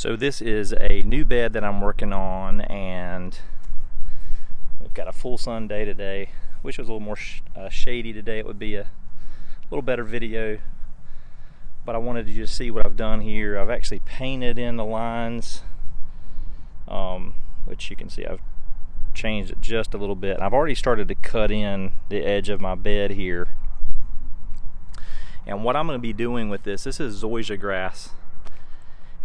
So this is a new bed that I'm working on, and we've got a full sun day today. Wish it was a little more shady today. It would be a little better video, but I wanted to just see what I've done here. I've actually painted in the lines, which you can see I've changed it just a little bit. And I've already started to cut in the edge of my bed here. And what I'm going to be doing with this is Zoysia grass,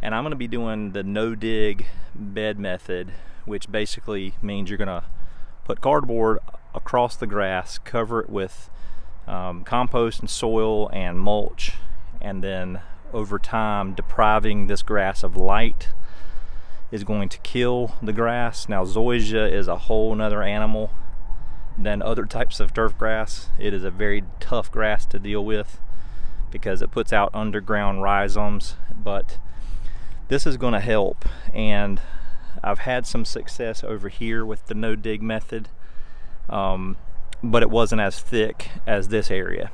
and I'm going to be doing the no-dig bed method, which basically means you're going to put cardboard across the grass, cover it with compost and soil and mulch, and then over time depriving this grass of light is going to kill the grass. Now Zoysia is a whole nother animal than other types of turf grass. It is a very tough grass to deal with because it puts out underground rhizomes, but this is going to help. And I've had some success over here with the no dig method, but it wasn't as thick as this area.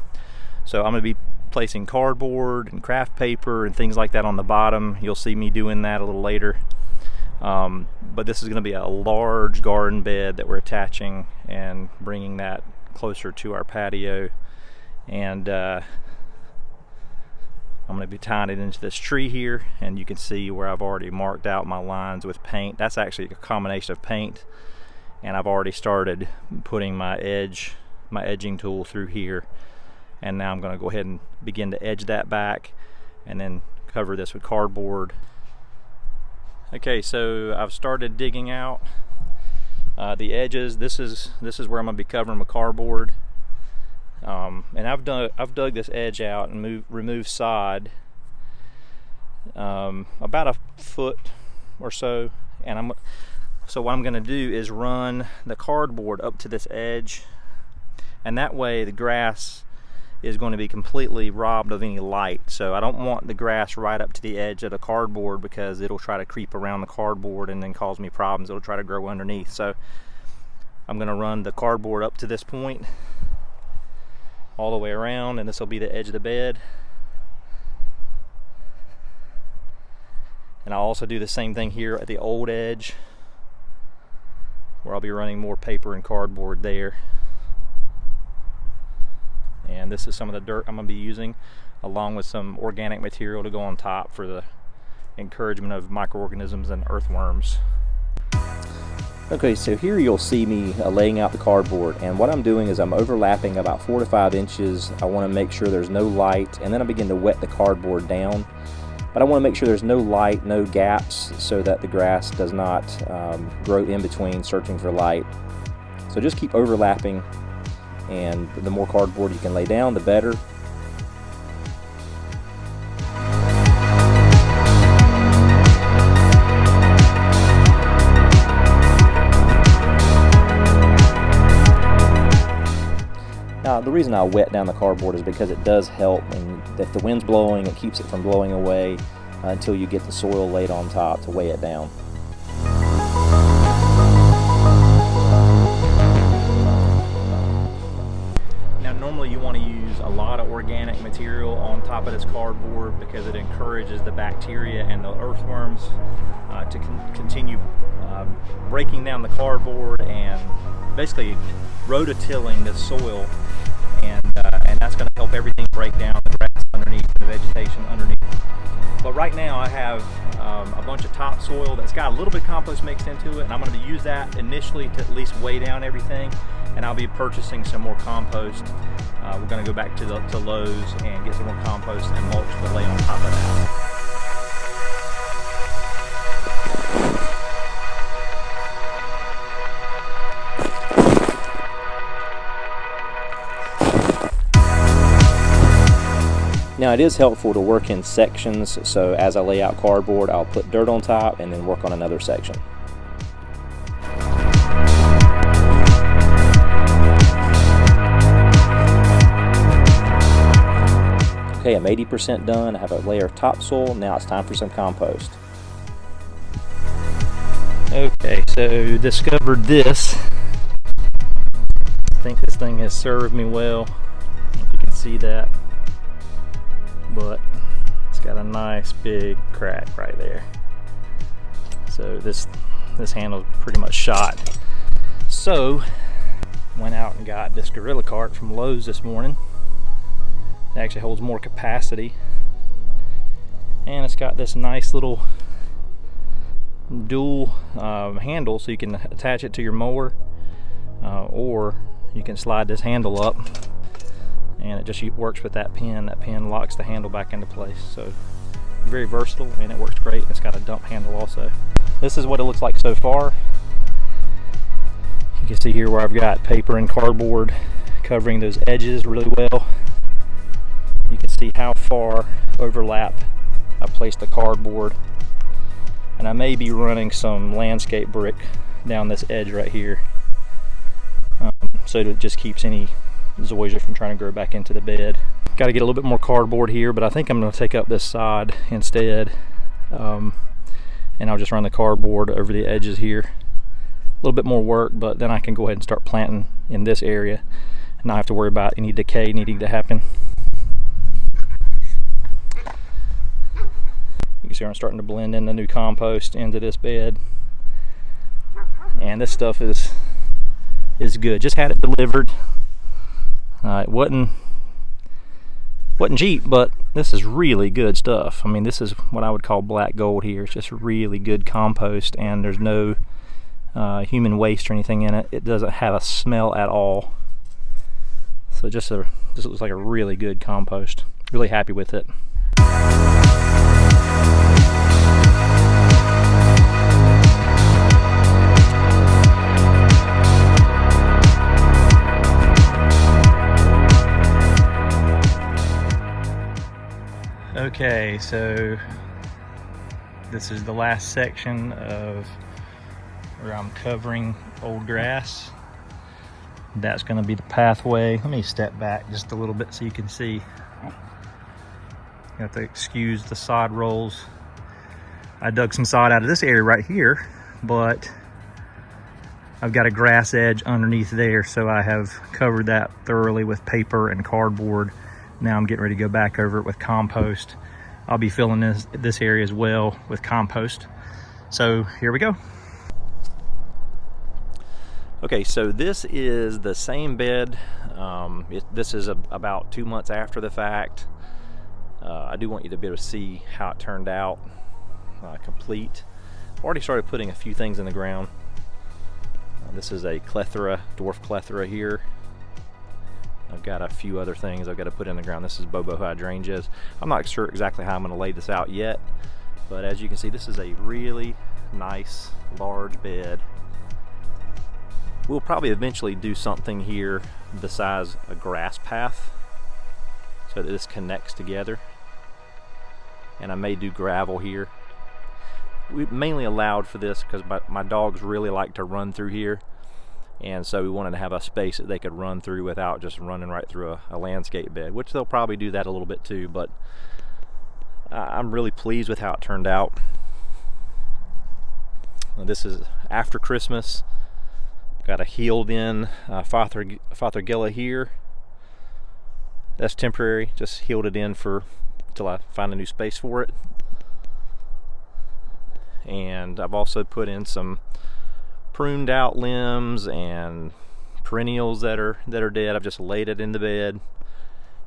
So I'm going to be placing cardboard and craft paper and things like that on the bottom. You'll see me doing that a little later. But this is going to be a large garden bed that we're attaching and bringing that closer to our patio. And I'm going to be tying it into this tree here, and you can see where I've already marked out my lines with paint. That's actually a combination of paint, and I've already started putting my edging tool through here, and now I'm going to go ahead and begin to edge that back and then cover this with cardboard. Okay, so I've started digging out the edges. This is where I'm going to be covering with cardboard. And I've dug this edge out and removed sod about a foot or so, and so what I'm going to do is run the cardboard up to this edge, and that way the grass is going to be completely robbed of any light. So I don't want the grass right up to the edge of the cardboard because it'll try to creep around the cardboard and then cause me problems. It'll try to grow underneath. So I'm going to run the cardboard up to this point all the way around, and this will be the edge of the bed. And I'll also do the same thing here at the old edge, where I'll be running more paper and cardboard there. And this is some of the dirt I'm going to be using, along with some organic material to go on top for the encouragement of microorganisms and earthworms. Okay, so here you'll see me laying out the cardboard, and what I'm doing is I'm overlapping about 4 to 5 inches. I want to make sure there's no light, and then I begin to wet the cardboard down. But I want to make sure there's no light, no gaps, so that the grass does not grow in between searching for light. So just keep overlapping, and the more cardboard you can lay down, the better. Now, the reason I wet down the cardboard is because it does help, and if the wind's blowing, it keeps it from blowing away until you get the soil laid on top to weigh it down. Now, normally you want to use a lot of organic material on top of this cardboard because it encourages the bacteria and the earthworms to continue breaking down the cardboard and basically rototilling the soil, and that's going to help everything break down, the grass underneath, the vegetation underneath. But right now I have a bunch of topsoil that's got a little bit of compost mixed into it, and I'm going to use that initially to at least weigh down everything, and I'll be purchasing some more compost. We're going to go back to Lowe's and get some more compost and mulch to lay on top of that. Now, it is helpful to work in sections, so as I lay out cardboard, I'll put dirt on top and then work on another section. Okay, I'm 80% done. I have a layer of topsoil. Now it's time for some compost. Okay, so discovered this. I think this thing has served me well. I don't know if you can see that, but it's got a nice big crack right there. So this handle's pretty much shot. So went out and got this Gorilla cart from Lowe's this morning. It actually holds more capacity, and it's got this nice little dual handle, so you can attach it to your mower, or you can slide this handle up and it just works with that pin. That pin locks the handle back into place. So very versatile, and it works great. It's got a dump handle also. This is what it looks like so far. You can see here where I've got paper and cardboard covering those edges really well. You can see how far overlap I placed the cardboard, and I may be running some landscape brick down this edge right here, so it just keeps any zoysia from trying to grow back into the bed. Got to get a little bit more cardboard here, but I think I'm going to take up this side instead, and I'll just run the cardboard over the edges here. A little bit more work, but then I can go ahead and start planting in this area and not have to worry about any decay needing to happen. You can see I'm starting to blend in the new compost into this bed, and this stuff is good. Just had it delivered. It wasn't cheap, but this is really good stuff. I mean, this is what I would call black gold here. It's just really good compost, and there's no human waste or anything in it. It doesn't have a smell at all. So this looks like a really good compost. Really happy with it. Okay, so this is the last section of where I'm covering old grass. That's going to be the pathway. Let me step back just a little bit so you can see. You have to excuse the sod rolls. I dug some sod out of this area right here, but I've got a grass edge underneath there, so I have covered that thoroughly with paper and cardboard. Now I'm getting ready to go back over it with compost. I'll be filling this area as well with compost. So here we go. Okay, so this is the same bed. This is about 2 months after the fact. I do want you to be able to see how it turned out complete. I've already started putting a few things in the ground. This is a clethra, dwarf clethra here. I've got a few other things I've got to put in the ground. This is bobo hydrangeas. I'm not sure exactly how I'm going to lay this out yet, but as you can see, this is a really nice large bed. We'll probably eventually do something here besides a grass path so that this connects together, and I may do gravel here. We mainly allowed for this because my dogs really like to run through here, and so we wanted to have a space that they could run through without just running right through a landscape bed, which they'll probably do that a little bit too, but I'm really pleased with how it turned out. This is after Christmas. Got a healed in Fothergilla here. That's temporary, just healed it in until I find a new space for it. And I've also put in some pruned out limbs and perennials that are dead. I've just laid it in the bed.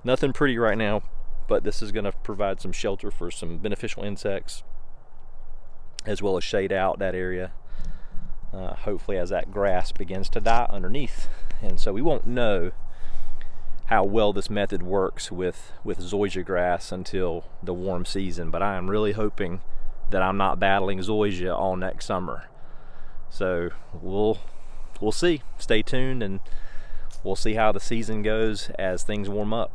Nothing pretty right now, but this is going to provide some shelter for some beneficial insects, as well as shade out that area. Hopefully as that grass begins to die underneath. And so we won't know how well this method works with zoysia grass until the warm season, but I am really hoping that I'm not battling zoysia all next summer. So we'll see. Stay tuned, and we'll see how the season goes as things warm up.